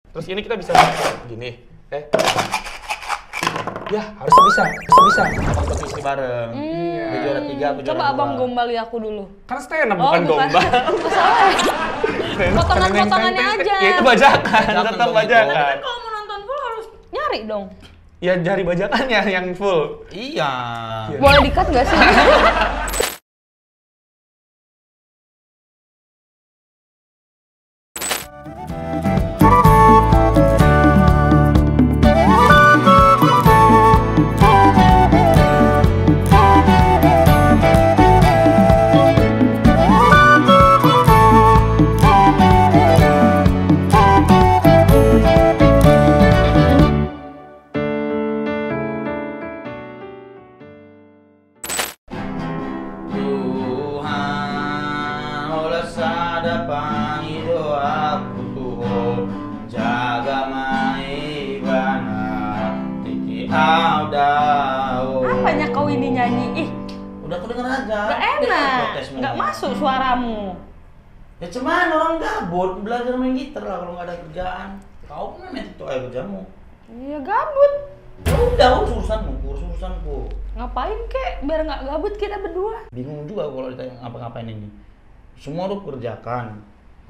Terus ini kita bisa gini. Ya, harusnya bisa. Kompetisi bareng. Dia juara 3, aku juara 2. Coba abang gombali aku dulu. Kan stand up bukan gombal. Potongan-potongannya aja. Ya itu bajakan, tetap bajakan. Kan kalau mau nonton full harus nyari dong. Ya jari bajakannya yang full. Iya. Boleh di-cut nggak sih? Apanya kau ini nyanyi? Ih, Udah aku denger aja. gak enak, gak masuk suaramu. Ya cuman orang gabut belajar main gitar lah kalau nggak ada kerjaan. Kau kan main itu aja kerjamu. Iya gabut. Ya udah urus urusanku. Ngapain kek? Biar nggak gabut kita berdua. Bingung juga kalau ditanya ngapa-ngapain ini. Semua udah kerjakan.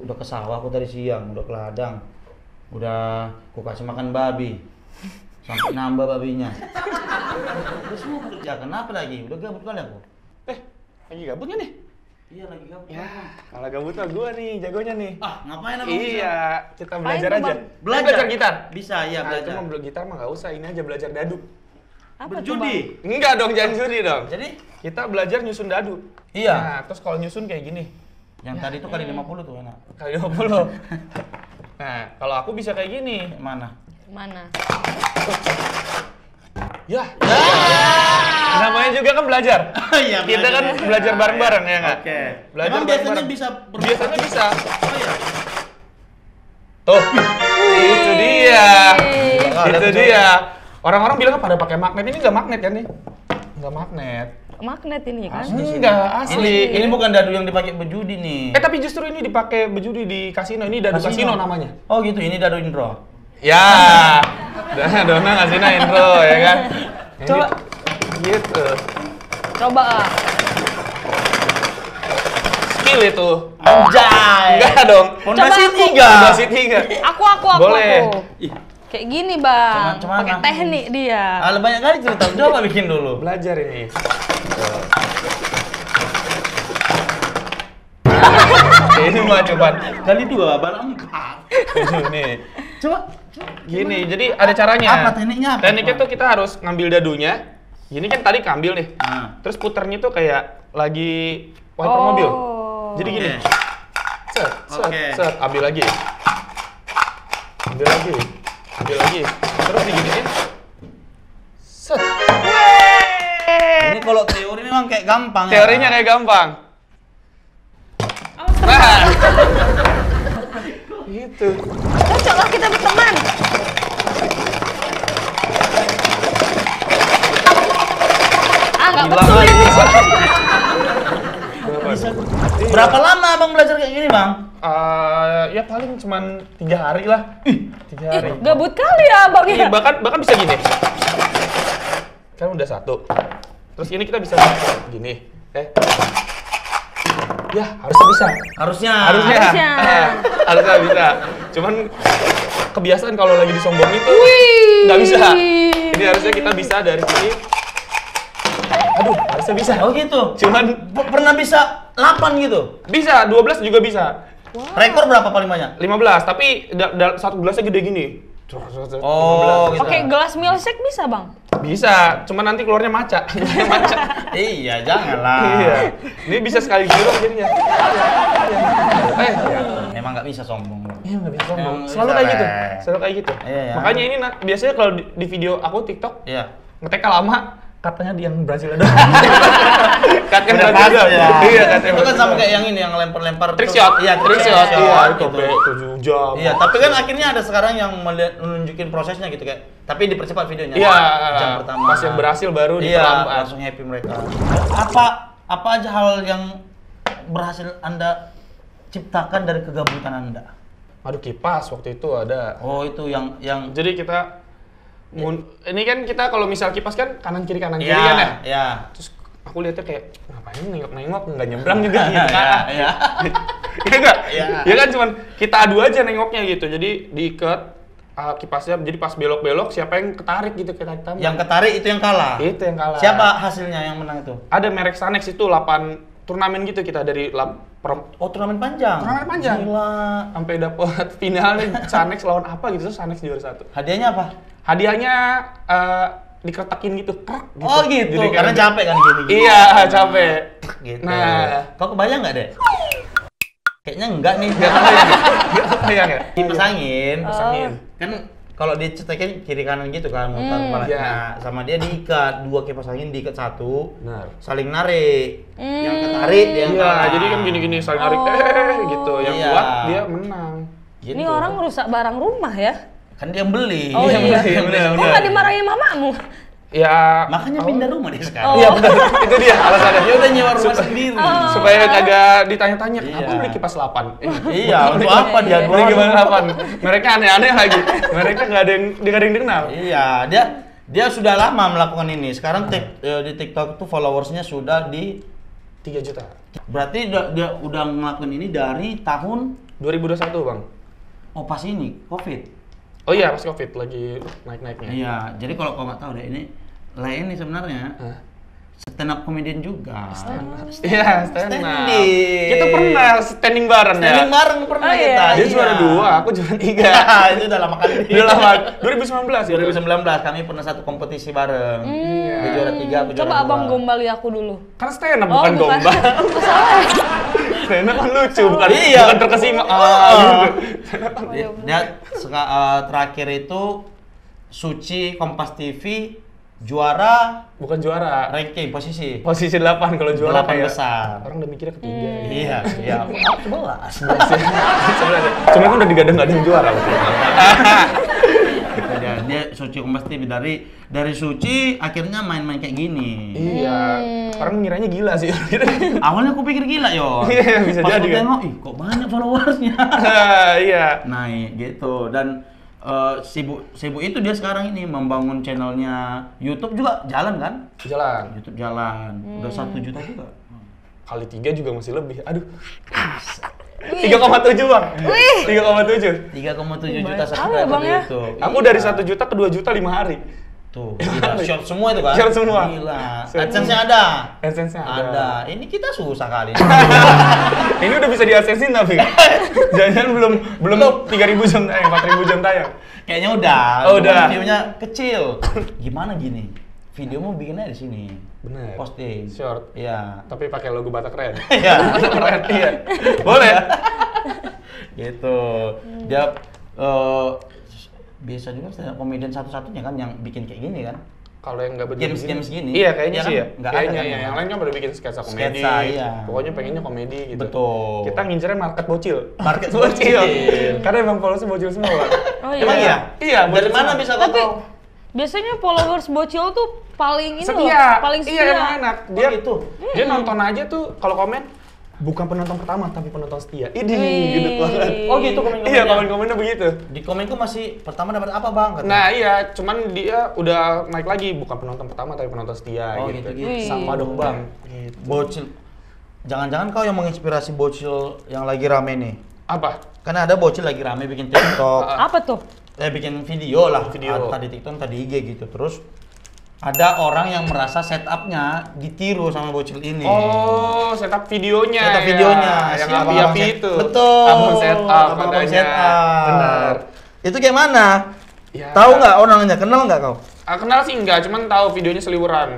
Udah ke sawah aku tadi siang, udah ke ladang. Udah aku kasih makan babi. Sampai nambah babinya. Udah semua aku kerjakan, apa lagi? Udah gabut kali aku. Lagi gabut nggak nih? Iya lagi gabut. Ya, kalau gabut mah gua nih, jagonya nih. Ah, ngapain aku? Iya, kita belajar Ngapain tuh, aja. Bang? Belajar gitar. Bisa, iya belajar. Cuma gitar mah nggak usah, ini aja belajar dadu. Apa tuh, Bang? Berjudi. Enggak dong, jangan judi dong. Jadi, Kita belajar nyusun dadu. Iya. Nah, terus kalau nyusun kayak gini. yang tadi itu kali 50 tuh enak. Kali 20. Nah, kalau aku bisa kayak gini. Mana? Mana? Ya. Namanya juga kan belajar. Iya, Kita kan belajar. belajar bareng-bareng ya nggak? Oke. Belajar Emang biasanya bareng-bareng. bisa Biasanya bisa. Oh iya. Tuh. Itu dia. Gila, Itu ada dia. Orang-orang bilang pada pakai magnet, ini nggak magnet kan nih? Nggak magnet. Magnet ini kan? Enggak, asli. Ini bukan dadu yang dipakai berjudi nih. Tapi justru ini dipakai berjudi di kasino. Ini dadu kasino namanya. Oh gitu, ini dadu intro. Ya. Dona kasino intro ya kan. Coba. Gitu. Coba ah. Skill itu. Anjay. Enggak dong. Fondasi Coba aku. 3. Fondasi 3. Aku. Boleh. Ih, Kayak gini bang. Cuman Pakai teknik dia. banyak kali cerita. Coba bikin dulu. Belajar ini. Ini mah coba. Kali 2 barang enggak. Nih. Coba. Gini, jadi ada caranya. Apa tekniknya? Tekniknya tuh kita harus ngambil dadunya. Gini kan tadi kambil nih. Nah. Terus puternya tuh kayak lagi wiper mobil. Jadi gini. Set, set, Oke. set, ambil lagi. Ambil lagi. Ambil lagi. Terus diginiin. Set. Ini kalau teori memang kayak gampang ya. Teorinya kayak gampang. Nah. Gitu. Cocoklah kita berteman. Nggak Gila betul kali ini. Berapa lama Abang belajar kayak gini, Bang? Ya paling cuman 3 hari lah. 3 hari. Gabut kali ya abang ya. Bahkan bisa gini. Kan udah satu. Terus ini kita bisa gini. Ya, harusnya bisa. Harusnya. Harusnya bisa. Cuman kebiasaan kalau lagi disombong itu nggak bisa. Jadi harusnya kita bisa dari sini. Aduh, harusnya bisa. Oh gitu. Cuman Pernah bisa 8 gitu? bisa, 12 juga bisa. Rekor berapa paling banyak? 15, tapi satu gelasnya gede gini. Oh, 15. gitu. Pakai gelas milkshake bisa bang? Bisa, cuman nanti keluarnya maca. Iya, janganlah. Iya. Ini bisa sekali doang jadinya. Emang nggak bisa sombong. Iya, nggak bisa sombong. Emang Selalu bisa, kayak gitu. Le. Selalu kayak gitu. Iya, ya. Makanya ini biasanya kalau di video aku TikTok Iya. ngetek lama, katanya di yang Brazil ada. Katanya Udah Brazil pas ada. ya. Iya, katanya. Itu kan Brazil sama ada. kayak yang ini yang lempar-lempar. Trick tuh. shot. Iya, Trick shot. Iya, itu gitu. sampai 7 jam. Iya, tapi kan akhirnya ada sekarang yang nunjukin prosesnya gitu kayak. Tapi dipercepat videonya. Iya, Jam pertama. pas yang berhasil baru Iya, diperlambat. langsung happy mereka. Apa aja hal yang berhasil Anda ciptakan dari kegabutan Anda? ngadu kipas waktu itu ada. Oh itu yang Jadi kita ini kan kita kalau misal kipas kan kanan kiri kan ya. Ya. Terus aku lihatnya kayak ngapain nengok nggak nyebrang juga gitu kan. Iya. Iya enggak? Iya. Ya kan cuman kita adu aja nengoknya gitu. Jadi diikat kipasnya, jadi pas belok-belok siapa yang ketarik gitu kita tambah. Yang ketarik itu yang kalah. Itu yang kalah. Siapa hasilnya yang menang itu? Ada merek Sanex itu 8 turnamen gitu kita dari Oh turnamen panjang. turnamen panjang. Gila. Sampai dapat finalnya Sanex lawan apa gitu, terus Sanex juara 1. Hadiahnya apa? Hadiahnya dikeretakin gitu. Krek, gitu. Oh gitu. Jadi Karena kayak- capek kan gini. Iya, capek. Gitu. Nah, Kau kebayang nggak deh? Kayaknya enggak nih. nggak kebayang ya? Nggak kebayang ya? Kipas angin. Kipas angin. Kan kalau dicetekin kiri kanan gitu kan mutar kepala. Iya. Nah, sama dia diikat, 2 kipas angin diikat satu. Benar. Saling narik. Yang ketarik dia yang Iya, kalah. jadi kan gini-gini saling narik gitu. Yang Iya. kuat dia menang. Gitu. Ini orang merusak barang rumah ya? kan dia yang beli. Oh iya. benar, Kok nggak dimarahin mamamu? Ya, Makanya pindah rumah dia sekarang. Oh. iya benar. Itu dia alasannya. Dia udah nyewa rumah sendiri. Supaya kagak ditanya-tanya, kenapa Iya. beli kipas 8? Iya, untuk apa dia Beli gimana 8? Mereka aneh-aneh lagi. Mereka nggak ada yang dikenal. Iya, dia sudah lama melakukan ini. Sekarang di TikTok itu followersnya sudah di 3 juta. berarti dia udah ngelakuin ini dari tahun 2021, Bang. pas ini Covid. Oh iya, pas Covid lagi naik-naiknya. Iya, jadi kalau kau nggak tahu deh ini lain nih sebenarnya Hah? stand up comedian juga. Iya, stand up. Standing. Kita pernah standing bareng ya. Standing bareng pernah Oh, iya. kita. Dia iya. juara 2, aku juara 3. Itu udah lama kali. Udah lama. 2019 ya. 2019 kami pernah satu kompetisi bareng. Dia juara 3, aku juara Coba 2. abang gombali aku dulu. Karena stand up Oh, bukan bukan. gombal. stand up kan lucu, bukan Iya. bukan terkesima. Gitu. Dia terakhir itu Suci Kompas TV juara Bukan juara. ranking posisi. Posisi 8 kalau juara 8 kayak besar. orang udah mikirnya ketiga. Iya, iya. 11. Sebenarnya. Cuma kan udah digadang-gadang juara. Dia Suci Kompas TV dari Suci akhirnya main-main kayak gini. Iya. Orang ngiranya gila sih. Awalnya aku pikir gila yo. Iya, bisa Pas jadi aku kan. tengok, ih kok banyak followersnya. Iya. Naik gitu dan sibuk itu dia sekarang ini membangun channelnya YouTube juga jalan kan? Jalan. YouTube jalan. Udah 1 juta juga. Kali 3 juga masih lebih. Aduh. 3,7 Bang. 3,7. 3,7 juta Banyak sekali subscriber ya, Bang, di ya? YouTube. Aku dari 1 juta ke 2 juta 5 hari. Tuh, gila. Short semua itu kan? Short semua. Gila. Short AdSense-nya ada. AdSense-nya ada. Ini kita susah kali. Ini udah bisa di AdSense-in tapi. Jangan belum 3.000 jam tayang, 4.000 jam tayang. Kayaknya udah. Oh, Cuman udah. Videonya kecil. Gimana gini? Videomu bikinnya di sini. Bener. Posting. Short. Iya. Tapi pakai logo Batak keren. Iya. Batak keren. Iya. Boleh. Gitu. Dia biasa juga stand up comedian satu-satunya kan yang bikin kayak gini kan? Kalau yang nggak begini. Games gini. Iya, kayaknya Iya sih kan? ya. Nggak Kayaknya ada kan ya. yang Yang lain kan baru bikin sketsa komedi. Sketsa, iya. Pokoknya pengennya komedi gitu. Betul. Kita ngincernya market bocil. Market bocil. Karena emang followersnya bocil semua, Pak. Oh iya. Emang iya? Iya, Dari bocil mana semua. bisa kau Tapi tahu? biasanya followers bocil tuh paling ini Setia. loh, paling setia. Iya, emang enak. Dia gitu? Dia nonton aja tuh kalau komen bukan penonton pertama tapi penonton setia. Idih, Wih. gitu banget. Oh gitu komen-komennya? Iya, komen-komennya begitu. Di komenku masih pertama dapat apa bang? Kata. Nah iya, cuman dia udah naik lagi bukan penonton pertama tapi penonton setia Oh, gitu. gitu-gitu. Sama dong bang. Gitu. Bocil. Jangan-jangan kau yang menginspirasi bocil yang lagi rame nih? Apa? Karena ada bocil lagi rame bikin TikTok, Apa tuh? bikin video lah. Video. Tadi TikTok, tadi IG gitu. Terus ada orang yang merasa setupnya ditiru sama bocil ini. Oh, setup videonya. Setup ya. videonya, Yang si abang-abang api-api set- itu. Betul. Abang setup Abang-abang katanya. setup. Benar. Itu kayak mana? Ya. Tahu nggak orangnya? Kenal nggak kau? Kenal sih enggak, cuman tahu videonya seliweran.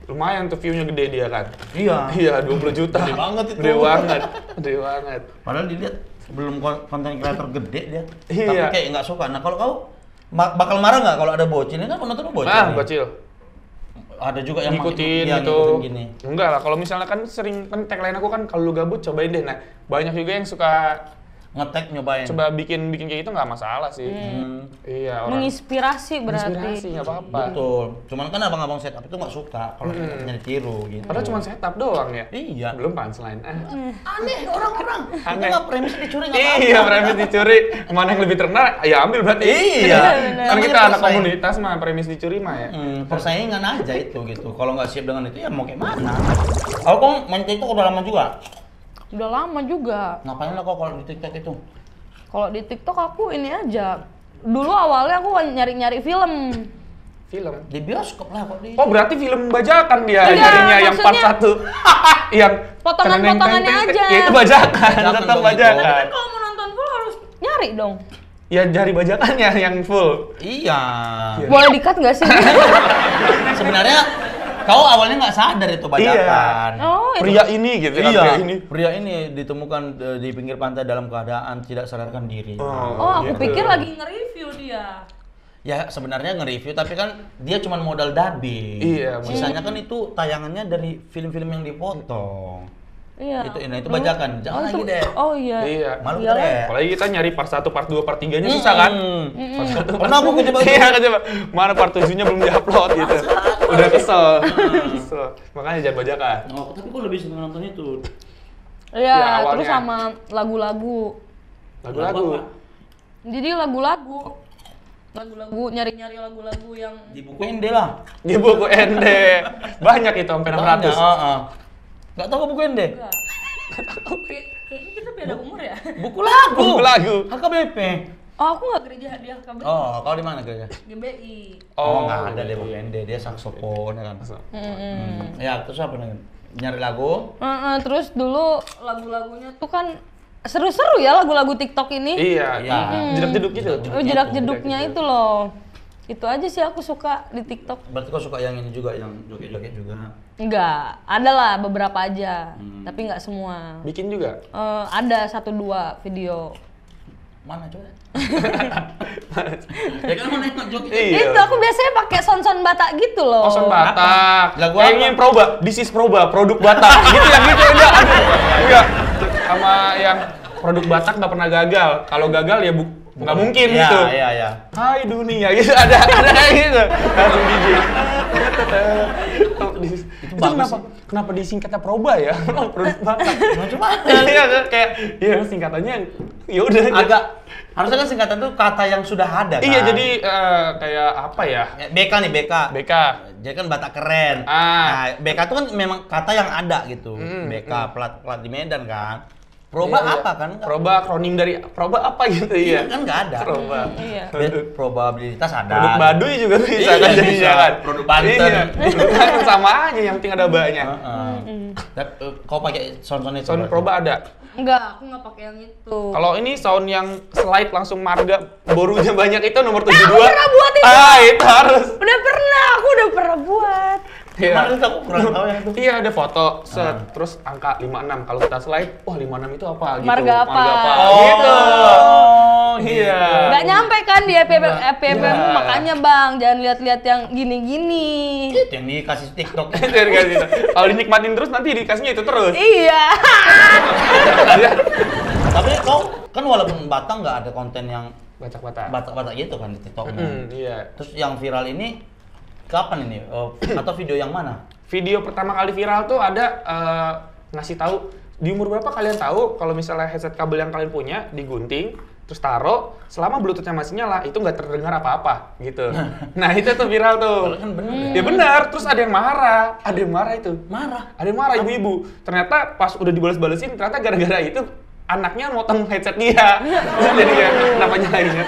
Lumayan tuh view-nya gede dia kan. Iya. Iya, 20 juta. Gede banget itu. Gede banget. Gede banget. Padahal dilihat belum konten kreator gede dia. Iya. Tapi kayak nggak suka. Nah kalau kau bakal marah nggak kalau ada bocil? Ini kan penonton bocil. Ah, nih. bocil. Ada juga yang Ngikutin yang gitu. ngikutin gini. Enggak lah, kalau misalnya kan sering kan tagline aku kan kalau lu gabut cobain deh. Nah, banyak juga yang suka ngetek nyobain. Coba bikin kayak gitu nggak masalah sih. Iya, orang Menginspirasi berarti. inspirasi nggak apa-apa. Betul. Cuman kan abang-abang setup itu nggak suka kalau setup-nya ditiru gitu. Padahal cuma setup doang ya. Iya. Belum punchline. Aneh orang-orang. Itu Aneh. nggak premis dicuri nggak apa-apa. Iya, premis dicuri. Mana yang lebih terkenal, ya ambil berarti. Iya. Kan kita Namanya anak persaing. komunitas mah premis dicuri mah ya. Persaingan aja itu gitu. Kalau nggak siap dengan itu ya mau kayak mana? Kalau kau main TikTok udah lama juga. Udah lama juga. Ngapain lah kok kalau di TikTok itu? Kalau di TikTok aku ini aja. Dulu awalnya aku nyari-nyari film. Film. Di bioskop lah kok di. Oh, berarti film bajakan dia Iya, nyarinya yang part maksudnya- 1. Yang Potongan-potongannya teneng-teng-teng. aja. Ya, itu bajakan, Bajakan tetap dong itu. bajakan. Kan kalau mau nonton full harus nyari dong. Ya cari bajakannya yang full. Iya. Boleh di-cut nggak sih? Sebenarnya kau awalnya nggak sadar itu bajakan. Oh, itu. Pria ini gitu kan, Iya, pria ini. ditemukan di pinggir pantai dalam keadaan tidak sadarkan diri. Oh, aku gitu. pikir lagi nge-review dia. Ya sebenarnya nge-review tapi kan dia cuma modal dubbing. Iya, Sisanya kan itu tayangannya dari film-film yang dipotong. Iya. Itu bajakan. Jangan lagi itu- deh. Oh iya. Iya. Malu Iyalah. deh. Apalagi kita nyari part 1, part 2, part 3-nya susah kan? Part 1, Pernah aku coba itu. Iya, coba. Mana part 7-nya belum diupload gitu. Udah kesel. Kesel. Makanya jangan bajakan. Oh, tapi kok lebih seneng nonton itu? Iya, Ya, awalnya. terus sama lagu-lagu. Lagu-lagu. Jadi lagu-lagu. Lagu-lagu, nyari-nyari lagu-lagu yang Dibukuin deh lah. Di buku ND. Banyak itu sampai 600. Nggak tahu kebukuin deh. enggak. Kayaknya kita beda umur ya. Buku lagu. Buku lagu. HKBP. Oh, aku nggak gereja hadiah KBRI. Oh, kau di mana gereja? GBI. Oh, nggak ada deh buku ND, dia saksofon ya kan. Ya, terus apa nih? Nyari lagu. Terus dulu lagu-lagunya tuh kan seru-seru ya lagu-lagu TikTok ini. Iya, Iya. jeduk-jeduk gitu. Jedak-jeduknya itu loh. Itu aja sih aku suka di TikTok. Berarti kau suka yang ini juga, yang joget-joget juga. Enggak, ada lah beberapa aja, tapi nggak semua. Bikin juga. Ada 1-2 video. Mana coba? Ya kan mana yang joget? Iya. Itu aku biasanya pakai sound-sound Batak gitu loh. Kosan Batak. Lagu Kayak apa? ingin Proba, this is Proba, produk Batak. Gitu ya, enggak. Aduh. Enggak. Sama yang produk Batak nggak pernah gagal. Kalau gagal ya nggak mungkin Iya, gitu. Iya. Hai dunia gitu ada gitu. Langsung DJ. Itu bagus kenapa disingkatnya Proba ya? Produk Batak. Cuma Iya kayak ya singkatannya ya udah agak harusnya kan singkatan tuh kata yang sudah ada kan. Iya jadi kayak apa ya? Ya, BK nih, BK. BK. Jadi kan Batak keren. Ah. Nah, BK itu kan memang kata yang ada gitu. BK plat di Medan kan. Proba Iya, apa iya. kan? Proba akronim dari Proba apa gitu ya? Kan nggak ada. Proba. Iya. Probabilitas ada. Produk Baduy juga bisa Iya, kan jadinya bisa. kan. Produk Banten. Iya. Kan sama aja yang penting ada banyak. Kau pakai sound itu? Sound berarti? Proba ada. Enggak, aku nggak pakai yang itu. Kalau ini sound yang slide langsung marga borunya banyak itu nomor 72. Aku pernah buat itu. Itu harus. Udah pernah, aku udah pernah buat. Iya. Mana itu aku kurang tahu yang itu. Iya ada foto, set, terus angka 56. Kalau kita slide, wah 56 itu apa gitu. Marga apa? Oh, gitu. Iya. Nggak nyampe kan di FPM, Iya. makanya bang, jangan lihat-lihat yang gini-gini. Itu yang dikasih TikTok. Itu yang dikasih. Kalau dinikmatin terus nanti dikasihnya itu terus. Iya. Tapi kau kan walaupun Batak nggak ada konten yang Batak-batak. Batak-batak gitu kan di TikToknya. Iya. Terus yang viral ini kapan ini? Atau video yang mana? Video pertama kali viral tuh ada ngasih tahu di umur berapa kalian tahu kalau misalnya headset kabel yang kalian punya digunting terus taruh selama bluetoothnya masih nyala itu nggak terdengar apa-apa gitu. Nah itu tuh viral tuh. Kan bener Ya benar. Terus ada yang marah itu. Marah. Ada yang marah ibu-ibu. Ternyata pas udah dibales-balesin ternyata gara-gara itu anaknya motong headset dia. Jadi ya kenapa nyalainnya?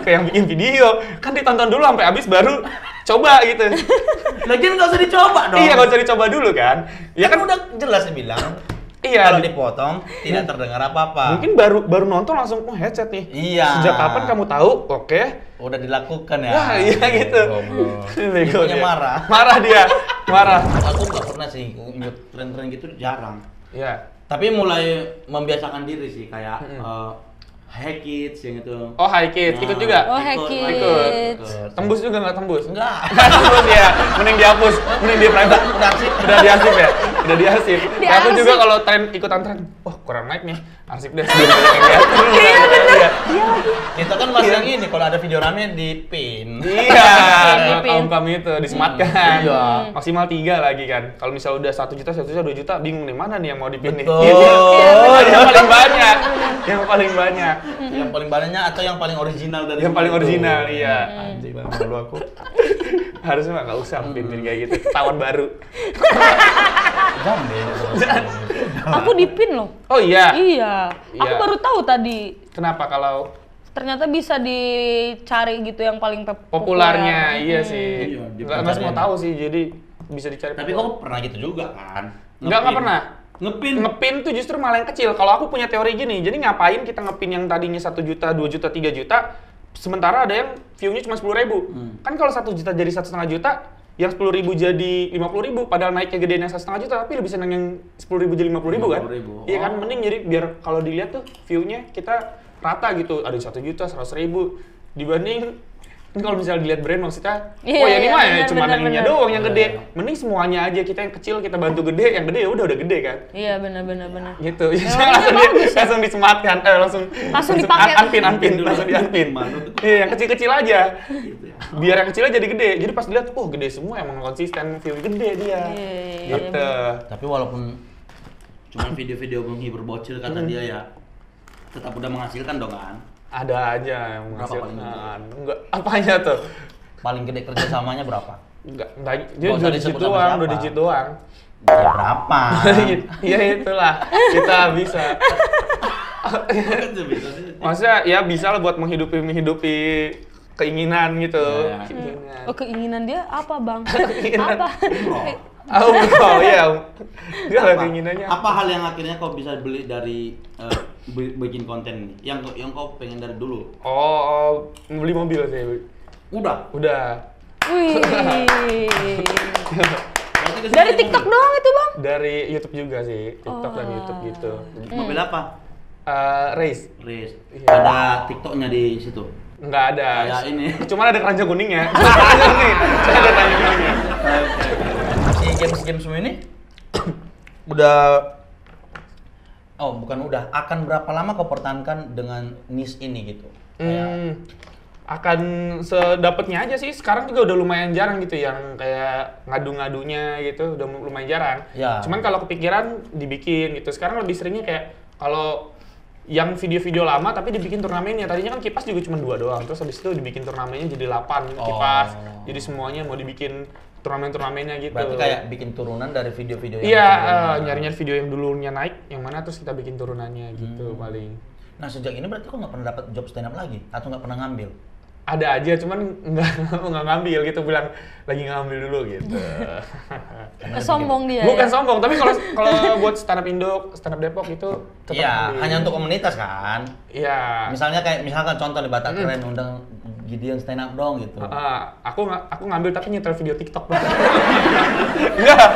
Kayak yang bikin video kan ditonton dulu sampai habis baru coba gitu. Lagian nggak usah dicoba dong. Iya nggak usah dicoba dulu kan? Ya kan kan udah jelas bilang. iya. Kalau dipotong tidak terdengar apa-apa. Mungkin baru nonton langsung headset nih. Iya. Sejak kapan kamu tahu? Oke. Udah dilakukan ya. Wah iya gitu. Bego Ibunya dia. marah. Marah dia. Marah. Aku nggak pernah sih ikut tren-tren gitu, jarang. Iya. Tapi mulai membiasakan diri sih kayak Hey Kids yang itu. Oh Hi Kids ikut juga. Oh, Hey Kids. Ikut. Tembus juga nggak tembus? Enggak. Nggak tembus ya. Mending dihapus. Mending di private. Udah sih. Udah diarsip ya? Udah diarsip. Ya, aku Diarsip. juga kalau ikutan tren, wah kurang naik nih, arsip deh sebelum banyak yang lihat. Iya bener. Kita kan masih yang ini, kalau ada video rame di pin. Iya, Di-pin. kaum kami itu disematkan. Iya. Maksimal 3 lagi kan. Kalau misal udah 1 juta, 1 juta, 2 juta, bingung nih mana nih yang mau dipin nih. Betul. Yang paling banyak. Yang paling banyak. Yang paling banyaknya atau yang paling original dari Yang paling itu? original, iya. Anjing banget malu aku. Harusnya nggak usah pin-pin kayak gitu. Ketahuan baru. Jangan deh. Aku dipin loh. Oh iya. Iya. Aku Iya. baru tahu tadi. Kenapa kalau Ternyata bisa dicari gitu yang paling populernya? Iya sih. Iya, Nggak semua dicari. tahu sih. Jadi bisa dicari. Tapi kok pernah gitu juga kan? Nggak pernah. Ngepin. Ngepin tuh justru malah yang kecil. Kalau aku punya teori gini, jadi ngapain kita ngepin yang tadinya 1 juta, 2 juta, 3 juta, sementara ada yang view-nya cuma 10.000. Kan kalau 1 juta jadi 1,5 juta, yang 10.000 jadi 50.000, padahal naiknya gedean yang 1,5 juta, tapi lebih seneng yang 10.000 jadi 50.000 kan? 50.000. Iya kan, mending jadi biar kalau dilihat tuh view-nya kita rata gitu, ada 1 juta, 100.000 dibanding kalau misalnya dilihat brand maksudnya, Iya, oh ya ini iya, mah ya benar, cuma benar, ininya benar. doang yang Iya, gede. iya. Mending semuanya aja kita yang kecil kita bantu gede, yang gede ya udah gede kan. Iya benar. Gitu. Langsung disematkan, langsung dipakai. anpin, langsung dianpin. Iya, yang kecil-kecil aja. Gitu ya. Biar yang kecilnya jadi gede. Jadi pas dilihat, oh gede semua emang konsisten, view gede dia. Iya, Gitu. Tapi walaupun cuma video-video menghibur bocil kata dia ya, tetap udah menghasilkan dong kan? Ada aja yang Berapa paling menghasilkan. Enggak, apanya tuh? Paling gede kerjasamanya berapa? Enggak, dia Nggak usah 2 digit disebut sama doang, siapa. 2 digit doang. Ya berapa? Iya itulah, kita bisa. Maksudnya ya bisa lah buat menghidupi keinginan gitu. Iya. Keinginan. Oh keinginan dia apa bang? Keinginan. Apa? Oh, bro, iya. Dia lah Apa? keinginannya. Apa hal yang akhirnya kau bisa beli dari bikin konten ini? Yang kau pengen dari dulu? Oh, beli mobil sih. Udah. Udah. Wih. Berarti kesini Dari naik TikTok mobil. doang itu bang? Dari YouTube juga sih. TikTok dan YouTube gitu. Mobil apa? Race. Race. Iya. Ada TikToknya di situ. Enggak ada. Kayak ini. Cuman ada keranjang kuningnya. Keranjang kuning. Cuma ada keranjang kuningnya. Si games semua ini udah bukan udah akan berapa lama kau pertahankan dengan niche ini gitu? Akan sedapatnya aja sih. Sekarang juga udah lumayan jarang gitu yang kayak ngadu-ngadunya gitu, udah lumayan jarang. Ya. Cuman kalau kepikiran dibikin gitu. Sekarang lebih seringnya kayak kalau yang video-video lama tapi dibikin turnamennya. Tadinya kan kipas juga cuma 2 doang. Terus habis itu dibikin turnamennya jadi 8 kipas. Jadi semuanya mau dibikin turnamen-turnamennya gitu. Berarti kayak bikin turunan dari video-video yang Iya, sebelumnya. nyari-nyari video yang dulunya naik, yang mana terus kita bikin turunannya gitu paling. Nah sejak ini berarti kau nggak pernah dapat job stand up lagi atau nggak pernah ngambil? Ada aja, cuman nggak ngambil gitu, bilang lagi ngambil dulu gitu. Sombong dia. Bukan ya? sombong, tapi kalau buat stand up Indo, stand up Depok itu tetap Iya, ngambil. hanya untuk komunitas kan. Iya. Misalkan contoh di Batak Keren undang Gideon stand up dong gitu. Aku ngambil tapi nyetel video TikTok. Enggak.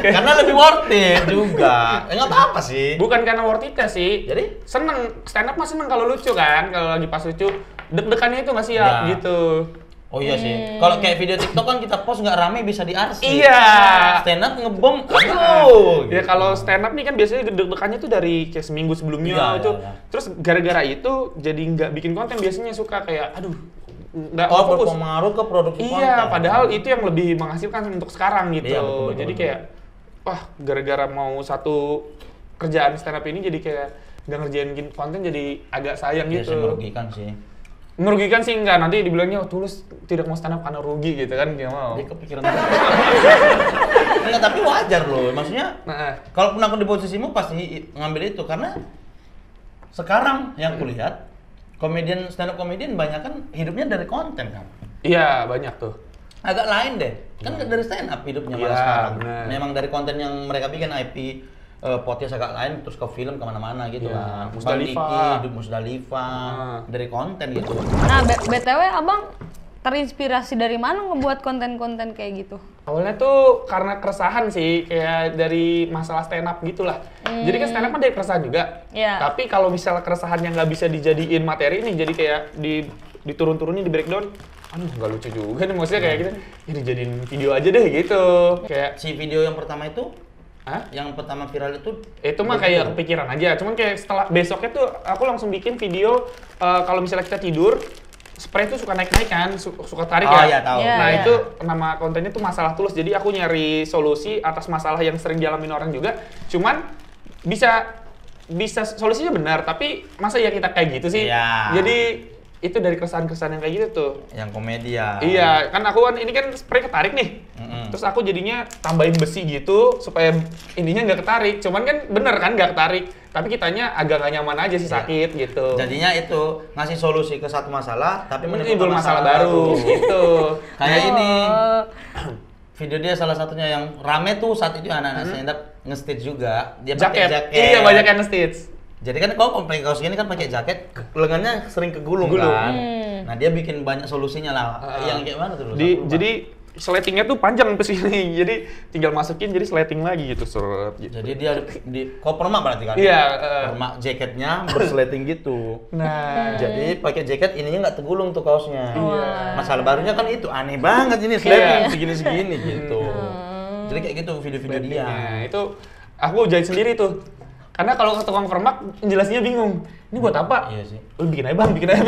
Karena lebih worth it juga. Nggak apa-apa sih. Bukan karena worth it sih. Jadi? Seneng, stand up mah seneng kalau lucu kan. Kalau lagi pas lucu, deg-degannya itu nggak siap Ya. gitu. Oh iya sih. Kalau kayak video TikTok kan kita post nggak rame bisa diarsip. Iya. Stand up ngebom. Aduh. Ya kalau stand up nih kan biasanya deg-degannya tuh dari kayak seminggu sebelumnya Iya, itu. iya. Terus gara-gara itu jadi nggak bikin konten, biasanya suka kayak aduh nggak Oh, fokus. berpengaruh ke produksi konten. Iya, padahal itu yang lebih menghasilkan untuk sekarang gitu. Iya, betul, betul, jadi betul. kayak wah gara-gara mau satu kerjaan stand up ini jadi kayak nggak ngerjain konten jadi agak sayang Iya sih, gitu. merugikan sih. Merugikan sih enggak, nanti dibilangnya oh, Tulus tidak mau stand up karena rugi gitu kan, nggak mau. Dia kepikiran. Enggak, tapi wajar loh. Maksudnya Nah, kalaupun aku di posisimu pasti ngambil itu karena sekarang yang kulihat komedian stand up komedian banyak kan hidupnya dari konten kan. iya banyak tuh. Agak lain deh. Kan nggak dari stand up hidupnya malah Iya, sekarang. benar. Memang dari konten yang mereka bikin IP podcast agak lain terus ke film kemana-mana gitu Iya, kan. Musdalifah. Bang Diki, hidup Musdalifah dari konten gitu. Nah BTW abang terinspirasi dari mana ngebuat konten-konten kayak gitu? Awalnya tuh karena keresahan sih, kayak dari masalah stand up gitulah. Jadi kan stand up kan dari keresahan juga. Iya. Tapi kalau misalnya keresahan yang nggak bisa dijadiin materi nih, jadi kayak diturun-turunin, di breakdown, aduh nggak lucu juga nih, maksudnya kayak gitu. Ya dijadiin video aja deh gitu. Kayak Si video yang pertama itu Hah? Yang pertama viral Itu mah kayak kepikiran aja, cuman kayak setelah besoknya tuh aku langsung bikin video kalau misalnya kita tidur, spray tuh suka naik-naik kan, suka tarik Oh, ya. iya, tahu. Nah Iya. itu nama kontennya tuh masalah tulus, jadi aku nyari solusi atas masalah yang sering dialamin orang juga, cuman bisa solusinya benar, tapi masa ya kita kayak gitu sih? Iya. Jadi itu dari keresahan-keresahan yang kayak gitu tuh. yang komedi ya. Iya, kan aku kan ini kan spray ketarik nih. Terus aku jadinya tambahin besi gitu supaya ininya nggak ketarik. Cuman kan bener kan nggak ketarik. Tapi kitanya agak nggak nyaman aja sih, sakit gitu. Jadinya itu ngasih solusi ke satu masalah tapi Timbul menimbulkan masalah baru gitu. Kayak ini Oh. video dia salah satunya yang rame tuh saat itu anak-anak stand up nge-stage juga. Dia Jaket. pakai jaket. Iya, banyak yang nge-stitch. Jadi kan kalau pakai kaos gini kan pakai jaket, lengannya sering kegulung kan. Nah, dia bikin banyak solusinya lah. Yang kayak mana tuh? Jadi sletingnya tuh panjang ke sini. Jadi tinggal masukin jadi sleting lagi gitu, seret gitu. Jadi dia di kok permak berarti kan? Iya, Permak jaketnya bersleting gitu. Nah, Jadi pakai jaket ininya nggak tergulung tuh kaosnya. Iya. Masalah barunya kan itu aneh banget ini sleting segini-segini gitu. Jadi kayak gitu video-video dia. sletingnya itu aku jahit sendiri tuh. Karena kalau ke tukang permak jelasinnya bingung. Ini buat apa? Iya sih. Lu bikin aja bang, bikin aja.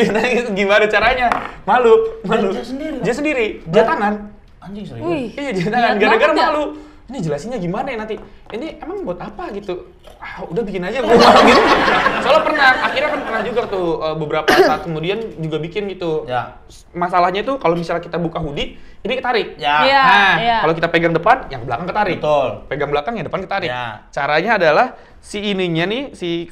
Gimana caranya? Malu. Dia sendiri, Bang? Dia sendiri. Dia tangan. Anjing serius. Wih. Iya, dia tangan. Niat Gara-gara banget ya? malu. Ini jelasinnya gimana ya nanti? Ini emang buat apa gitu? Udah bikin aja gue malu gitu. Soalnya akhirnya kan pernah juga tuh beberapa saat kemudian juga bikin gitu. Ya. Masalahnya tuh kalau misalnya kita buka hoodie, ini ketarik. Ya. Iya. Nah, kalau kita pegang depan, yang belakang ketarik. Betul. Pegang belakang, yang depan ketarik. Ya. Caranya adalah si ininya nih, si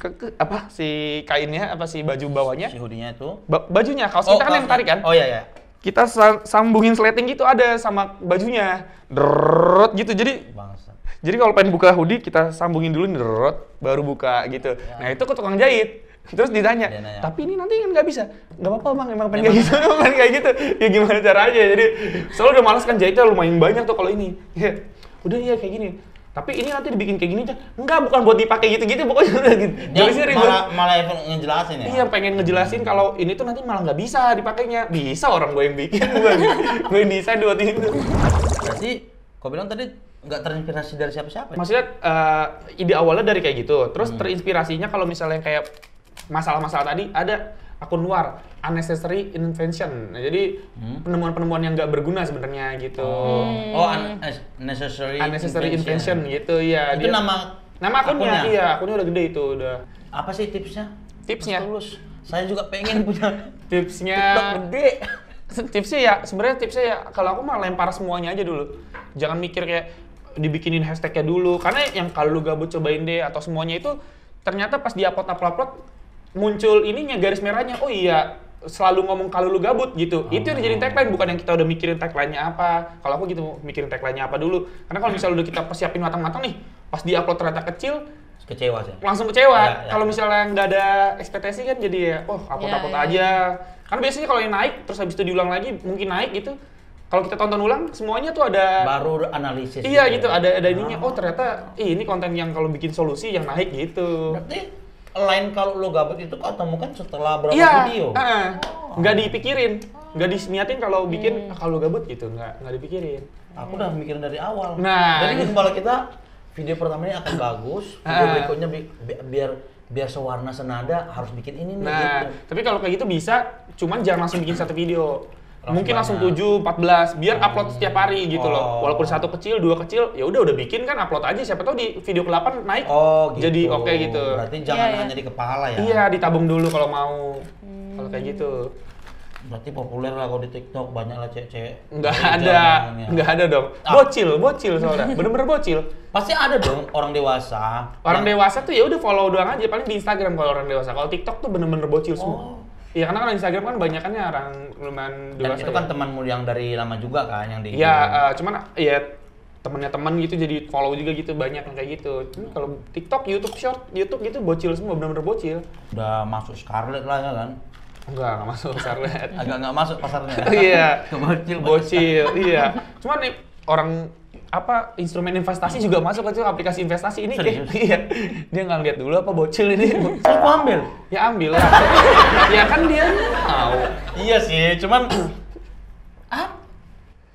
kainnya, si baju bawahnya, Si hoodie-nya itu. bajunya, kaos kita kan yang tarik kan? Oh iya ya. Kita sambungin sleting gitu ada sama bajunya. Derrot gitu. Bangsa. Jadi kalau pengen buka hoodie, kita sambungin dulu derrot, baru buka gitu. Nah, itu ke tukang jahit. Terus ditanya, Dia nanya. tapi ini nanti kan nggak bisa. Nggak apa-apa bang, emang pengen kayak gitu, pengen kayak gitu. Ya gimana caranya? Jadi soalnya udah males kan jahitnya lumayan banyak tuh kalau ini. Ya, udah ya kayak gini. Tapi ini nanti dibikin kayak gini aja. Enggak, bukan buat dipakai gitu-gitu, pokoknya udah gitu. Jadi sih ribet. malah ngejelasin ya. Iya, pengen ngejelasin kalau ini tuh nanti malah nggak bisa dipakainya. Bisa orang gue yang bikin, gue yang desain buat itu. Berarti kau bilang tadi nggak terinspirasi dari siapa-siapa. Maksudnya ide awalnya dari kayak gitu. Terus terinspirasinya kalau misalnya kayak masalah-masalah tadi ada akun luar unnecessary invention. Nah, jadi penemuan-penemuan yang nggak berguna sebenarnya gitu. Oh, unnecessary invention gitu ya. Itu Dia- nama akunnya. akunnya? Iya, akunnya udah gede itu udah. Apa sih tipsnya? Tipsnya? Mas Tulus. Saya juga pengen punya Tipsnya TikTok gede. tipsnya ya kalau aku mah lempar semuanya aja dulu. Jangan mikir kayak dibikinin hashtagnya dulu, karena yang kalau lu gabut cobain deh atau semuanya itu ternyata pas di-upload muncul ininya garis merahnya. Oh iya, selalu ngomong kalau lu gabut gitu. Itu yang dijadiin tagline, bukan yang kita udah mikirin tagline-nya apa. Kalau aku gitu mikirin tagline-nya apa dulu. Karena kalau misalnya udah kita persiapin matang-matang nih, pas di-upload ternyata kecil, Kecewa sih. langsung kecewa. Ya, ya. Kalau misalnya nggak ada ekspektasi kan jadi ya, upload Ya, ya. aja. Karena biasanya kalau yang naik, terus habis itu diulang lagi, mungkin naik gitu. Kalau kita tonton ulang, semuanya tuh ada. Baru analisis. Iya gitu, ada ininya. Oh ternyata ini konten yang kalau bikin solusi yang naik gitu. Berarti lain kalau lo gabut itu kau temukan setelah berapa Iya, video? nggak dipikirin, nggak disniatin kalau bikin kalau gabut gitu, nggak dipikirin. Aku udah mikirin dari awal. Nah. Jadi di kepala kita video pertama ini akan bagus, video berikutnya biar sewarna senada harus bikin ini nih. Nah, gitu. tapi kalau kayak gitu bisa, cuman jangan langsung bikin satu video. Mungkin langsung banyak. 7, 14, biar upload setiap hari gitu loh. Oh. Walaupun satu kecil, dua kecil, ya udah bikin kan upload aja. Siapa tahu di video ke-8 naik. Oh gitu. Jadi oke gitu. Berarti jangan Iya, iya. hanya di kepala ya. Iya, ditabung dulu kalau mau. Kalau kayak gitu. Berarti populer lah kalau di TikTok, banyak lah cewek-cewek. Nggak Hijab ada, namanya. nggak ada dong. Bocil soalnya. Bener-bener bocil. Pasti ada dong orang dewasa. Orang yang- dewasa tuh ya udah follow doang aja, paling di Instagram kalau orang dewasa. Kalau TikTok tuh bener-bener bocil semua. Iya, karena kan Instagram kan banyakannya orang lumayan Dan dewasa. itu kan ya. temanmu yang dari lama juga kan yang di. Iya, cuman ya temennya teman gitu jadi follow juga gitu, banyak yang kayak gitu. Cuma kalau TikTok, YouTube Short, YouTube gitu bocil semua, bener-bener bocil. Udah masuk Scarlet lah ya kan. Nggak masuk Scarlet. Agak nggak masuk pasarnya. Iya. Bocil. Bocil, iya. Cuman nih orang instrumen investasi juga masuk ke aplikasi investasi ini kayak, Serius? iya. Dia nggak lihat dulu apa bocil ini. Aku ambil. Ya ambil lah. Ya kan dia tahu. Iya sih, cuman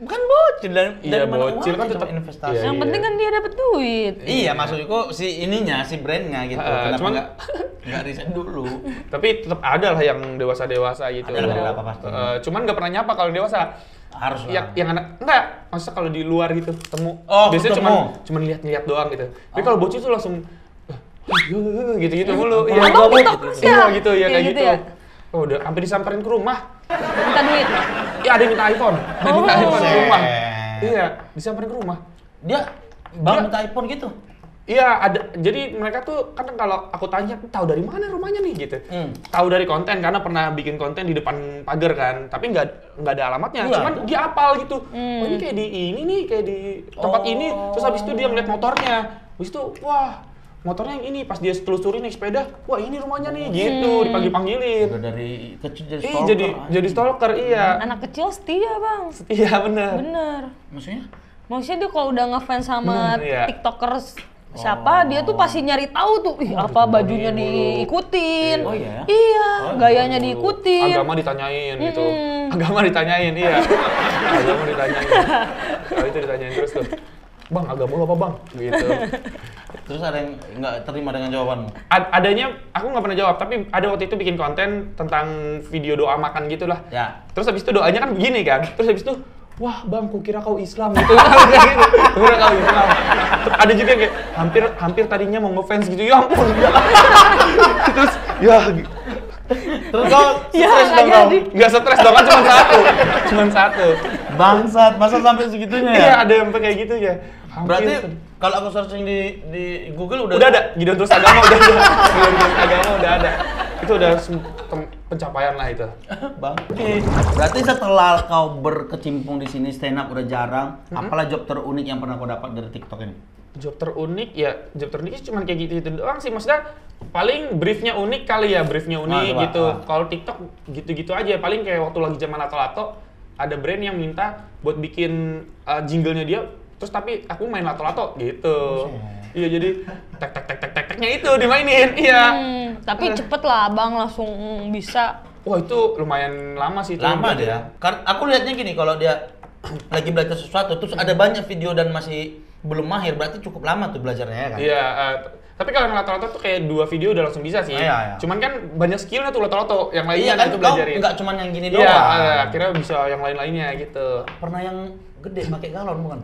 Bukan bocil dari Iya, mana bocil kan uangnya, tetap cuma investasi. Iya, Yang penting kan dia dapat duit. Iya, maksudku si ininya, si brandnya gitu. Kenapa cuman- nggak riset dulu? Tapi tetap ada lah yang dewasa gitu. Ada beberapa pasti. Cuman nggak pernah nyapa kalau dewasa. Harus Yang anak enggak, maksudnya kalau di luar gitu ketemu. Oh, biasanya ketemu. cuman lihat-lihat doang gitu. Tapi kalau bocil tuh langsung gitu-gitu mulu. Iya, Abang gua tiktokers Iya ya? gitu ya kayak gitu. ya? Oh, udah sampai disamperin ke rumah. Minta duit. Ya ada yang minta iPhone. Ada yang minta Oh. iPhone ke rumah. Buset. Iya, disamperin ke rumah. Dia minta iPhone gitu. Iya, ada. Jadi mereka tuh kan kalau aku tanya, tahu dari mana rumahnya nih gitu. Tahu dari konten karena pernah bikin konten di depan pagar kan, tapi nggak ada alamatnya. Iya, Cuman tuh. dia apal gitu. Oh, ini kayak di ini nih, kayak di tempat ini. Terus habis itu dia ngeliat motornya. Habis itu, wah, motornya yang ini. Pas dia telusuri naik sepeda, wah ini rumahnya nih gitu, dipanggil-panggilin. Udah dari kecil jadi Ih, stalker. jadi stalker, iya. Anak kecil setia, Bang. Iya, benar. Bener. Maksudnya? Maksudnya dia kalau udah ngefans sama Iya. tiktokers siapa, dia tuh pasti nyari tahu tuh, ih apa bajunya diikutin. Oh, iya? Iya, Oh, gayanya gitu. diikutin. Agama ditanyain gitu. Agama ditanyain, iya. Agama ditanyain. Kalau itu ditanyain terus tuh. Bang, agama lu apa bang? Gitu. Terus ada yang nggak terima dengan jawabanmu? Adanya, aku nggak pernah jawab, tapi ada waktu itu bikin konten tentang video doa makan gitulah. Ya. Terus habis itu doanya kan begini kan. Terus habis itu, wah bang, kukira kau Islam gitu. Kayak gitu. Kukira kau Islam. Terus ada juga yang kayak hampir tadinya mau ngefans gitu. Ya ampun. Terus ya Terus kau Ya, stres nggak dong kau? jadi. nggak stres dong kan cuma satu. Bangsat, masa sampai segitunya ya? Iya, ada yang kayak gitu ya. Hampir. Berarti kalau aku searching di Google udah ada Gideon terus agama udah ada. Gideon terus agama udah ada. Itu udah pencapaian lah itu. Bang. Berarti setelah kau berkecimpung di sini stand up udah jarang, apalah job terunik yang pernah kau dapat dari TikTok ini? Job terunik cuma kayak gitu doang sih, maksudnya paling briefnya unik kali ya, briefnya unik coba, gitu. coba. Kalau TikTok gitu-gitu aja, paling kayak waktu lagi zaman lato-lato ada brand yang minta buat bikin jinglenya dia, terus tapi aku main lato-lato gitu. Iya, jadi teknya itu dimainin, iya. Tapi cepet lah, Bang, langsung bisa. Wah, itu lumayan lama sih itu. Lama dia. Aku lihatnya gini, kalau dia lagi belajar sesuatu, terus ada banyak video dan masih belum mahir, berarti cukup lama tuh belajarnya ya kan? Iya, tapi kalau yang lato-lato tuh kayak 2 video udah langsung bisa sih. Iya. Cuman kan banyak skillnya tuh lato-lato, yang Iya lainnya kan, itu kau belajarin. nggak cuma yang gini Iya, doang. akhirnya bisa yang lain-lainnya gitu. Pernah yang gede pakai galon bukan?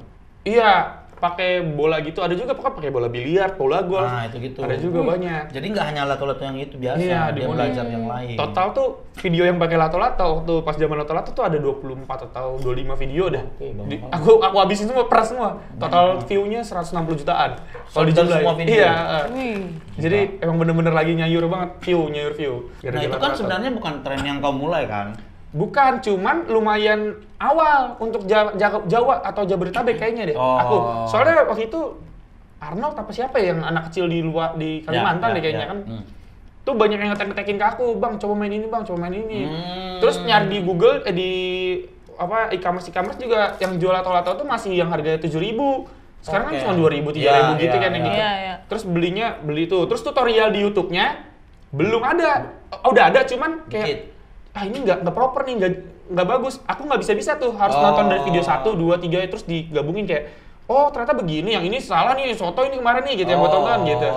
Iya, pakai bola gitu, ada juga pakai bola biliar, bola golf. Nah, itu gitu. Ada juga banyak. Jadi nggak hanya lato-lato yang itu biasa, Iya, dia belajar yang lain. Total tuh video yang pakai lato-lato waktu pas zaman lato-lato tuh ada 24 atau 25 video dah. Oke, banyak banget. Aku habisin semua, per semua. Total view-nya 160 jutaan. Kalau Dan dijumlahin. semua video? Iya. Wih. Jadi emang bener-bener lagi nyayur banget nyayur view. Nah Gara-gara itu kan lato-lato. sebenarnya bukan tren yang kau mulai kan? Bukan, cuman lumayan awal untuk Jawa atau Jabodetabek kayaknya deh. Oh. Aku soalnya waktu itu Arnold apa siapa ya yang anak kecil di luar di Kalimantan deh kayaknya kan. Tuh banyak yang ngetek-ngetekin ke aku, "Bang, coba main ini, Bang, coba main ini." Terus nyari di Google di e-commerce juga yang jual lato-lato tuh masih yang harganya 7.000. Sekarang Oke. kan cuma 2.000, 3.000 Iya, gitu iya, kan yang iya. gitu. Iya, iya. Terus beli itu. Terus tutorial di YouTube-nya belum ada. Oh, udah ada cuman kayak ini nggak proper nih, nggak bagus. Aku nggak bisa tuh, harus nonton dari video 1, 2, 3 terus digabungin kayak, oh ternyata begini, yang ini salah nih, soto ini kemarin nih gitu yang gua tonton gitu.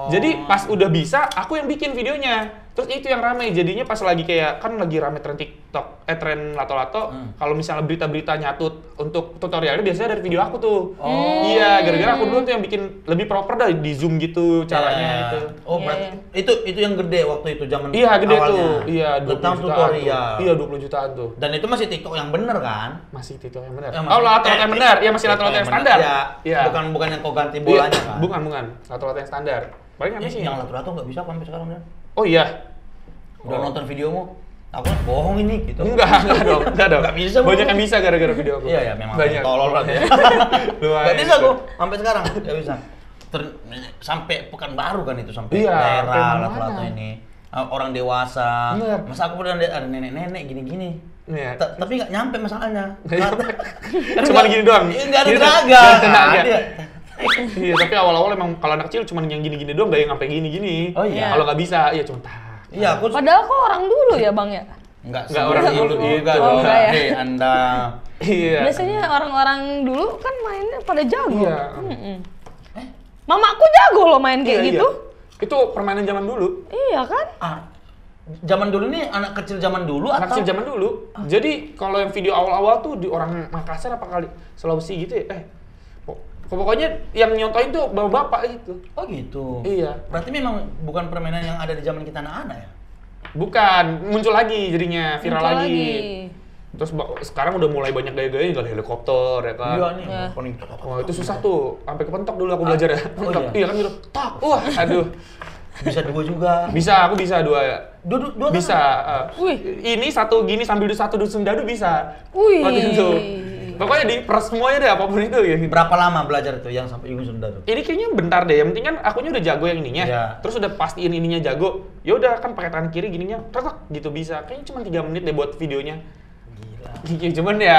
Jadi pas udah bisa, aku yang bikin videonya. Terus itu yang rame, jadinya pas lagi kayak, kan lagi rame tren TikTok, tren lato-lato, kalau misalnya berita-berita nyatut untuk tutorialnya biasanya dari video aku tuh. Iya, gara-gara aku dulu tuh yang bikin lebih proper dah, di zoom gitu caranya itu. Oh, berarti itu yang gede waktu itu zaman Iya, gede awalnya. tuh. Iya, 20 Tentang jutaan tutorial. tuh. Iya, 20 jutaan tuh. Dan itu masih TikTok yang bener kan? Masih TikTok yang benar. Ya, Oh, lato-lato yang benar. Iya, masih lato-lato yang standar. Iya. Bukan yang kau ganti bolanya kan? Bukan. Lato-lato yang standar. Paling apa sih? Yang lato-lato nggak bisa sampai sekarang kan? Oh iya. Udah nonton videomu, aku kan bohong ini gitu. Enggak dong. Nggak bisa, Banyak Bu. yang bisa gara-gara video aku. Iya ya memang Banyak. tolol lah ya. Lumayan. Gak bisa gua sampai sekarang nggak bisa. Sampai Pekanbaru kan itu sampai Iya, sampai daerah mana-mana. lato-lato ini. Orang dewasa. Bener. Masa aku udah ada nenek-nenek gini-gini. Iya. Tapi nggak nyampe masalahnya. Cuman gini doang. Nggak ada Gini doang. tenaga. Nggak ada tenaga. Iya. Iya, tapi awal-awal emang kalau anak kecil cuman yang gini-gini doang, gak yang sampai gini-gini. Oh iya. Kalau nggak bisa, iya cuma tak. Iya, aku Padahal kok orang dulu ya, Bang ya? Nggak orang dulu itu. Oh, enggak ya. Hei, Anda. Iya. Biasanya orang-orang dulu kan mainnya pada jago. Iya. Mamaku jago loh main kayak Iya, gitu. iya. Itu permainan zaman dulu. Iya kan? Zaman dulu nih anak kecil zaman dulu Anak atau kecil zaman dulu. Jadi kalau yang video awal-awal tuh di orang Makassar apa kali Sulawesi gitu ya. Pokoknya yang nyontoin tuh bapak-bapak gitu. Oh gitu. Iya. Berarti memang bukan permainan yang ada di zaman kita anak-anak ya? Bukan, muncul lagi jadinya, viral Muncul lagi. Terus sekarang udah mulai banyak gaya-gaya gali helikopter ya kan. Iya nih. Ya. Paling Wah itu susah tuh, sampai kepentok dulu aku belajar ya. Oh, Pentok. Iya kan gitu. Tak, wah aduh. bisa dua juga. Bisa, aku bisa dua ya. Dua Bisa. Wih. Ini satu gini sambil satu dusun dadu bisa. Wih. Waktu itu. Pokoknya diperas semuanya deh apapun itu ya. Berapa lama belajar tuh yang sampai Gunung Sunda tuh? Ini kayaknya bentar deh, yang penting kan akunya udah jago yang ininya. Iya. Terus udah pastiin ininya jago. Ya udah kan pakai tangan kiri gininya, tetek gitu bisa. Kayaknya cuma 3 menit deh buat videonya. Gila. Cuman ya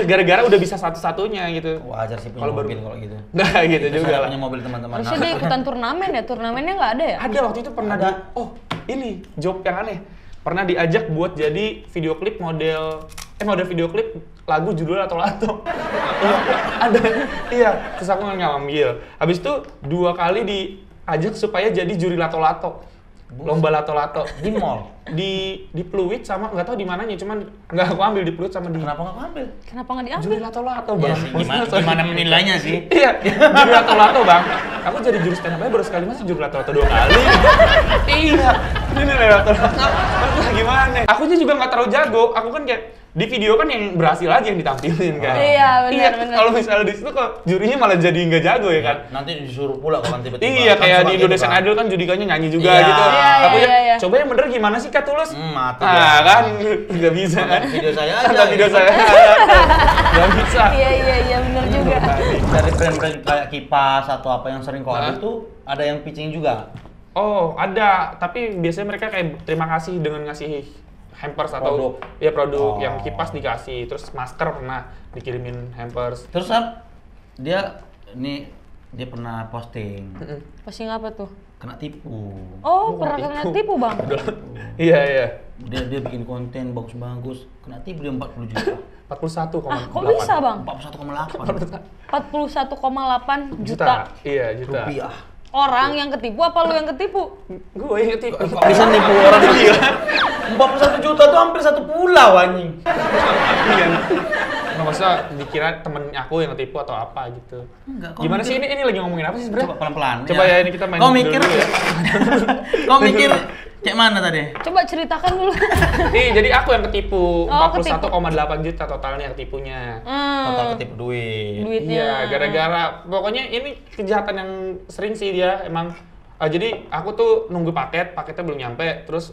gara-gara udah bisa satu-satunya gitu. Wajar sih punya Kalau mobil baru- kalau gitu. Nah gitu Kita juga lah. punya mobil teman-teman. Harusnya dia ikutan turnamen ya. Turnamennya nggak ada ya? Ada waktu itu pernah Ada. oh ini job yang aneh. Pernah diajak buat jadi video klip model video klip lagu judul Lato-Lato. Ada. Iya, terus aku ngambil. Habis itu 2 kali diajak supaya jadi juri Lato-Lato. Lomba Lato-Lato Di mall. di Pluit sama nggak tahu di mananya, cuman nggak aku ambil di Pluit sama di Kenapa nggak ambil? Kenapa nggak diambil? juri Lato-Lato Iya bang. sih, gimana menilainya sih? Iya, juri Lato-Lato bang. Aku jadi juri stand up baru sekali, masa juri Lato-Lato 2 kali? Iya, ini Lato-Lato. Terus gimana? Aku juga nggak terlalu jago. Aku kan kayak di video kan yang berhasil aja yang ditampilin kan. Iya, benar. Kalau misalnya di situ kok jurinya malah jadi nggak jago ya kan. Nanti disuruh pula kan tiba-tiba. Iya, Kan kayak suka di gitu, Indonesian kan. Idol kan judikanya nyanyi juga Iya. gitu. Iya, Aku ya, iya. coba yang bener gimana sih Kak Tulus? Mati Nah, dia. kan nggak bisa kan. Nonton video saya aja, Nonton video gitu. saya. Nggak bisa. Iya benar juga. Dari brand-brand kayak Kipas atau apa yang sering kau Hah? ambil tuh ada yang pitching juga. Oh, ada. Tapi biasanya mereka kayak terima kasih dengan ngasih hampers atau Produk. ya produk Oh. yang kipas dikasih, terus masker pernah dikirimin hampers. Terus dia pernah posting Posting apa tuh? kena tipu. Oh, pernah tipu. kena tipu bang? Iya, iya. Dia bikin konten bagus-bagus, kena tipu dia 40 juta. 41,8 Ah, kok bisa bang? 41,8 41,8 juta. Iya, juta. rupiah. Orang yang ketipu apa lu yang ketipu? Gue yang tipu. Kok bisa nipu orang gila? 41 juta tuh hampir 1 pulau anjing. Iya. Nggak masa dikira temen aku yang ketipu atau apa gitu. Enggak, kok Gimana mikir- sih ini lagi ngomongin apa sih sebenarnya? Coba pelan-pelan. Coba ya, ini kita main Kau dulu mikir dulu ya. Kau mikir kayak mana tadi? Coba ceritakan dulu. Jadi aku yang ketipu, Oh, 41,8 juta totalnya ketipunya. Total ketipu duit. Duitnya. Iya, gara-gara pokoknya ini kejahatan yang sering sih dia emang. Jadi aku tuh nunggu paketnya belum nyampe, terus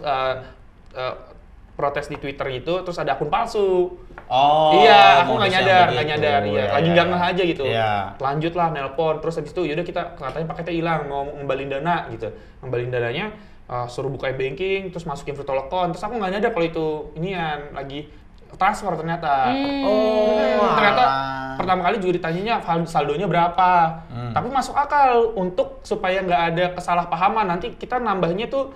protes di Twitter gitu, terus ada akun palsu. Oh. Iya, aku modus nggak yang nyadar, begitu. iya. Lagi nggak ngeh aja gitu. Iya. Lanjut lah, nelpon, terus habis itu yaudah kita katanya paketnya hilang, mau ngembalin dana gitu. Ngembalin dananya, suruh buka banking, terus masukin virtual account, terus aku nggak nyadar kalau itu inian lagi transfer ternyata. Ternyata pertama kali juga ditanyanya saldonya berapa. Tapi masuk akal untuk supaya nggak ada kesalahpahaman. Nanti kita nambahnya tuh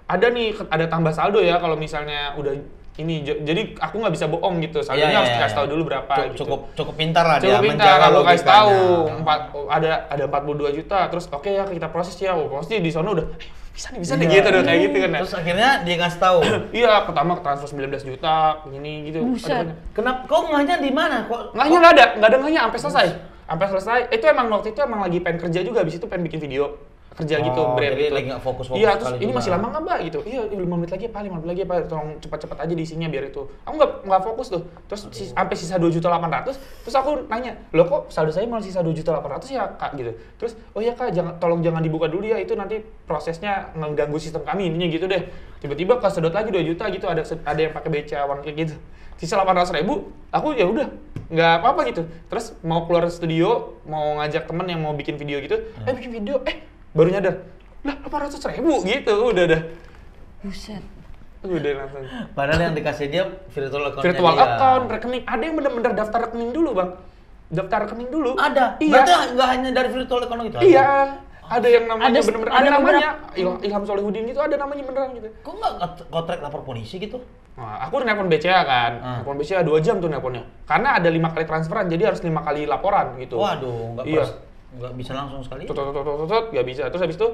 ada tambah saldo ya kalau misalnya udah ini. Jadi aku nggak bisa bohong gitu. Saldonya harus dikasih tahu dulu berapa. Gitu. Cukup pintar lah Cukup dia pintar menjaga kalau kasih tahu logikanya. ada 42 juta, terus oke ya kita proses ya. Pasti di sono udah bisa nih gitu kayak gitu kan. Terus akhirnya dia ngasih tahu. Iya, pertama transfer 19 juta, ini gitu. Buset. Ada banyak. Kenapa kau ngahnya di mana? Kok Ngahnya nggak ada ngahnya sampai selesai. Sampai selesai. Itu emang waktu itu emang lagi pengen kerja juga, habis itu pengen bikin video kerja gitu, brand jadi gitu. lagi nggak fokus-fokus Iya, terus sekali ini juga. masih lama nggak mbak gitu? Iya, 5 menit lagi apa? 5 menit lagi apa? Tolong cepat-cepat aja diisinya biar itu. Aku nggak fokus tuh. Terus sampai sisa 2.800.000, terus aku nanya, loh kok saldo saya malah sisa 2.800.000 ya kak gitu. Terus oh ya kak, tolong jangan dibuka dulu ya, itu nanti prosesnya mengganggu sistem kami ininya gitu deh. Tiba-tiba kesedot lagi 2 juta gitu, ada yang pakai beca uang kayak gitu. Sisa 800.000, aku ya udah nggak apa-apa gitu. Terus mau keluar studio, mau ngajak temen yang mau bikin video gitu, bikin video, baru nyadar. Lah 800.000 gitu, udah dah. Buset. Udah langsung. padahal yang dikasih dia virtual account. Virtual account, rekening. Ada yang bener-bener daftar rekening dulu, Bang. Daftar rekening dulu. Ada. Iya. Berarti nggak hanya dari virtual account gitu. Iya. Ada yang namanya Ada- bener-bener ada ada namanya Ilham Solihudin gitu, ada namanya beneran gitu. Kok nggak kontrak lapor polisi gitu? Nah, aku udah nelpon BCA kan, nelpon BCA 2 jam tuh nelponnya. Karena ada 5 kali transferan, jadi harus 5 kali laporan gitu. Waduh, Iya. nggak bisa langsung sekali. Tut, nggak bisa. Terus habis itu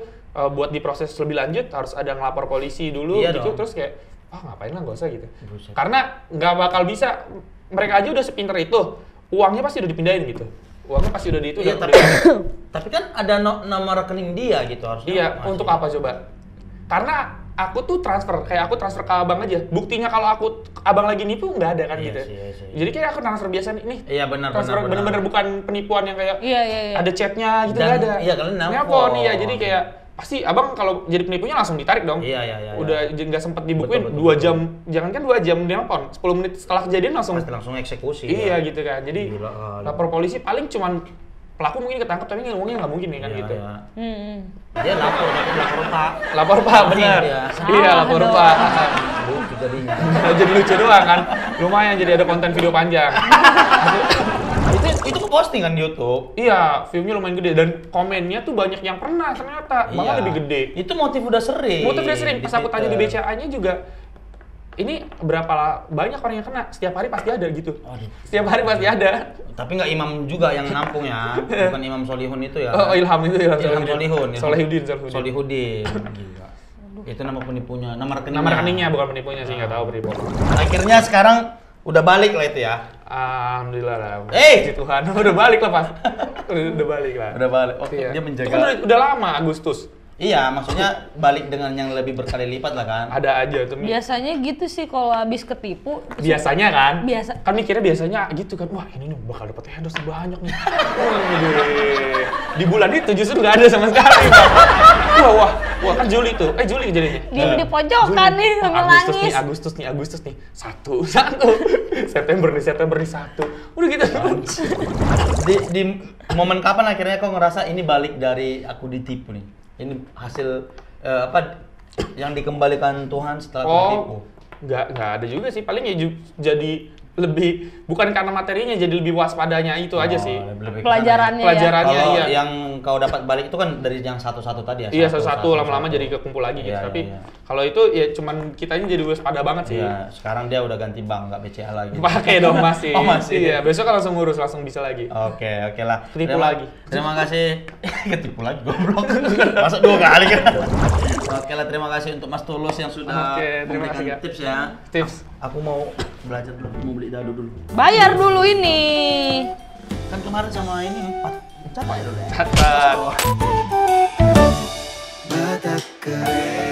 buat diproses lebih lanjut harus ada ngelapor polisi dulu Iya gitu. dong. Terus kayak, ngapain lah, nggak usah gitu. Buset. Karena nggak bakal bisa, mereka aja udah sepinter itu, uangnya pasti udah dipindahin gitu. Uangnya pasti udah di itu. Iya, udah- tapi kan ada nama rekening dia gitu harusnya. Iya, masih. untuk apa coba? Karena aku tuh transfer ke abang aja. Buktinya kalau abang lagi nipu nggak ada kan Iya gitu. sih, iya sih. Jadi kayak aku transfer biasa nih. Iya, benar, Transfer benar. bener-bener bukan penipuan yang kayak Iya, iya, iya. ada chatnya gitu, Dan- nggak ada. iya, kalian nelpon. Nelpon, iya. Jadi kayak pasti abang kalau jadi penipunya langsung ditarik dong. Iya. Udah nggak sempet dibukuin Betul, 2 betul. jam, jangankan 2 jam nelpon, 10 menit setelah kejadian langsung. Pasti langsung eksekusi. Iya ya. gitu kan. Jadi Gila kali. lapor polisi paling cuman pelaku mungkin ketangkep tapi uangnya nggak mungkin ya kan Iya, gitu. iya. Hmm. Dia lapor, tapi lapor Pak. Lapor Pak, benar. Iya. Iya, lapor Salah Pak. Lucu jadinya. Jadi lucu doang kan. Lumayan jadi ada konten video panjang. itu ke posting kan di YouTube. Iya, viewnya lumayan gede dan komennya tuh banyak yang pernah ternyata, malah lebih gede. Itu motif udah sering. Motifnya sering, pas aku tanya di Twitter. BCA-nya juga, ini banyak orang yang kena, setiap hari pasti ada gitu. Aduh. Setiap hari pasti ada. Tapi nggak imam juga yang nampung ya, bukan Imam Solihun itu ya. Oh, Ilham itu, Ilham Solihun. Solihudin. Solihudin. Gila. Itu nama penipunya, nama rekeningnya. Nama rekeningnya bukan penipunya sih, nggak tahu penipu. Akhirnya sekarang udah balik lah itu ya. Alhamdulillah lah. Eh! Puji Tuhan, udah balik lah pas. Udah balik lah. Udah balik. Oh, Iya. dia menjaga. Itu kan udah lama, Agustus. Iya, maksudnya balik dengan yang lebih berkali lipat lah kan. Ada aja tuh. Biasanya gitu sih kalau habis ketipu. Biasanya kan? Biasa. Kan mikirnya biasanya gitu kan, wah ini nih bakal dapat endorse banyak nih. Waduh. Di bulan itu justru nggak ada sama sekali. Bang. Wah kan Juli tuh. Juli kejadiannya. Diem di pojokan nih sambil nangis. Agustus nih. Satu. September nih, satu. Udah gitu. Di momen kapan akhirnya kau ngerasa ini balik dari aku ditipu nih? Ini hasil yang dikembalikan Tuhan setelah tertipu. Nggak ada juga sih. Paling ya jadi lebih, bukan karena materinya, jadi lebih waspadanya itu aja sih. Lebih Pelajarannya ya. Pelajarannya, Kalau iya. yang kau dapat balik itu kan dari yang satu-satu tadi ya? Iya, satu-satu lama-lama jadi kekumpul lagi gitu. Iya, Tapi iya. kalau itu ya cuman kitanya jadi waspada banget sih. Iya, sekarang dia udah ganti bank, nggak BCA lagi. Pakai dong masih. Oh, masih. Iya, besok kan langsung ngurus, langsung bisa lagi. Oke lah. Ketipu lagi. Terima kasih. Ketipu lagi, goblok. Masa 2 kali kan? Oke lah, terima kasih untuk Mas Tulus yang sudah Oke, terima memberikan kasih, Kak. tips ya. Tips. Aku mau belajar dulu, mau beli dadu dulu. Bayar dulu ini. Kan kemarin sama ini 4 capai dulu ya. Catat. mata kering.